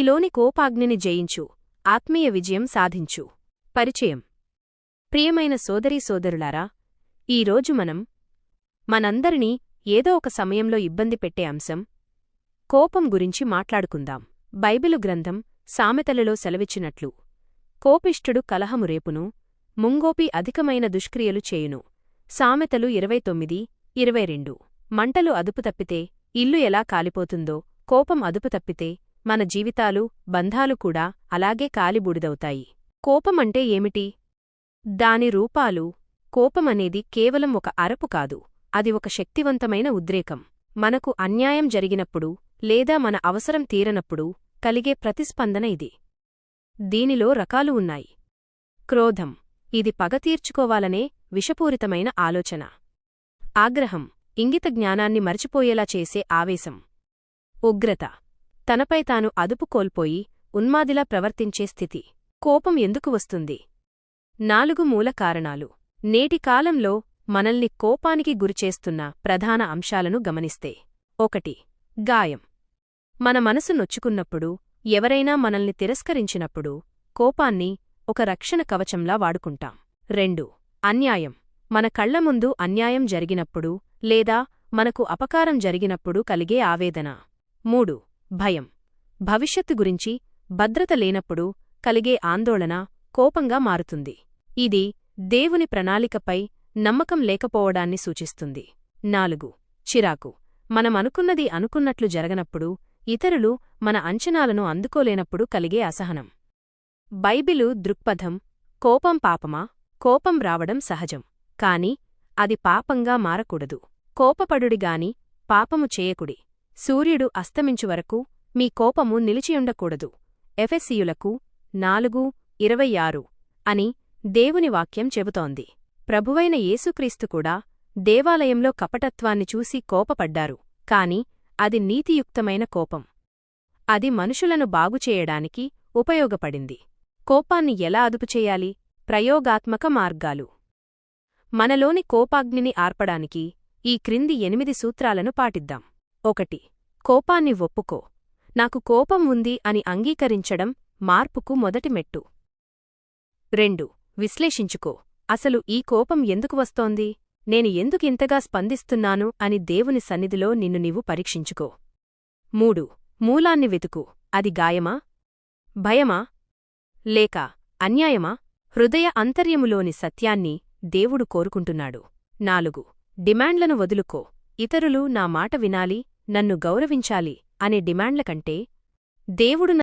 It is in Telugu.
నీలోని కోపాగ్నిని జయించు, ఆత్మీయ విజయం సాధించు. పరిచయం. ప్రియమైన సోదరీసోదరులారా, ఈరోజు మనందరినీ ఏదో ఒక సమయంలో ఇబ్బంది పెట్టే అంశం కోపం గురించి మాట్లాడుకుందాం. బైబిలు గ్రంథం సామెతలలో సెలవిచ్చినట్లు, కోపిష్ఠుడు కలహము రేపును, ముంగోపి అధికమైన దుష్క్రియలు చేయును. సామెతలు 29:22. మంటలు అదుపు తప్పితే ఇల్లు ఎలా కాలిపోతుందో, కోపం అదుపు తప్పితే మన జీవితాలు, బంధాలు కూడా అలాగే కాలిబూడిదవుతాయి. కోపమంటే ఏమిటి? దాని రూపాలు. కోపమనేది కేవలం ఒక అరపు కాదు, అది ఒక శక్తివంతమైన ఉద్రేకం. మనకు అన్యాయం జరిగినప్పుడు లేదా మన అవసరం తీరనప్పుడు కలిగే ప్రతిస్పందన ఇది. దీనిలో రకాలు ఉన్నాయి. క్రోధం. ఇది పగ తీర్చుకోవాలనే విషపూరితమైన ఆలోచన. ఆగ్రహం. ఇంగిత జ్ఞానాన్ని మరచిపోయేలా చేసే ఆవేశం. ఉగ్రత. తనపై తాను అదుపు కోల్పోయి ఉన్మాదిలా ప్రవర్తించే స్థితి. కోపం ఎందుకు వస్తుంది? 4 మూల కారణాలు. నేటి కాలంలో మనల్ని కోపానికి గురిచేస్తున్న ప్రధాన అంశాలను గమనిస్తే: 1. గాయం. మన మనసు నొచ్చుకున్నప్పుడు, ఎవరైనా మనల్ని తిరస్కరించినప్పుడు కోపాన్ని ఒక రక్షణ కవచంలా వాడుకుంటాం. 2. అన్యాయం. మన కళ్ల ముందు అన్యాయం జరిగినప్పుడు లేదా మనకు అపకారం జరిగినప్పుడు కలిగే ఆవేదన. 3. భయం. భవిష్యత్తు గురించి భద్రత లేనప్పుడు కలిగే ఆందోళన కోపంగా మారుతుంది. ఇది దేవుని ప్రణాళికపై నమ్మకం లేకపోవడాన్ని సూచిస్తుంది. 4. చిరాకు. మనమనుకున్నది అనుకున్నట్లు జరగనప్పుడు, ఇతరులు మన అంచనాలను అందుకోలేనప్పుడు కలిగే అసహనం. బైబిలు దృక్పథం: కోపం పాపమా? కోపం రావడం సహజం, కాని అది పాపంగా మారకూడదు. కోపపడుడిగాని పాపము చేయకుడి. సూర్యుడు అస్తమించు వరకు మీ కోపము నిలిచియుండకూడదు. ఎఫెసీయులకు 4:26 అని దేవుని వాక్యం చెబుతోంది. ప్రభువైన యేసుక్రీస్తు కూడా దేవాలయంలో కపటత్వాన్ని చూసి కోపపడ్డారు, కాని అది నీతియుక్తమైన కోపం. అది మనుషులను బాగుచేయడానికి ఉపయోగపడింది. కోపాన్ని ఎలా అదుపుచేయాలి? ప్రయోగాత్మక మార్గాలు. మనలోని కోపాగ్నిని ఆర్పడానికి ఈ క్రింది 8 సూత్రాలను పాటిద్దాం. 1. కోపాన్ని ఒప్పుకో. నాకు కోపం ఉంది అని అంగీకరించడం మార్పుకు మొదటి మెట్టు. 2. విశ్లేషించుకో. అసలు ఈ కోపం ఎందుకు వస్తోంది? నేను ఎందుకింతగా స్పందిస్తున్నాను అని దేవుని సన్నిధిలో నిన్ను నీవు పరీక్షించుకో. 3. మూలాన్ని వెతుకు. అది గాయమా? భయమా? లేక అన్యాయమా? హృదయ అంతర్యములోని సత్యాన్ని దేవుడు కోరుకుంటున్నాడు. 4. డిమాండ్లను వదులుకో. ఇతరులు నా మాట వినాలి, నన్ను గౌరవించాలి అనే డిమాండ్ల కంటే దేవుడు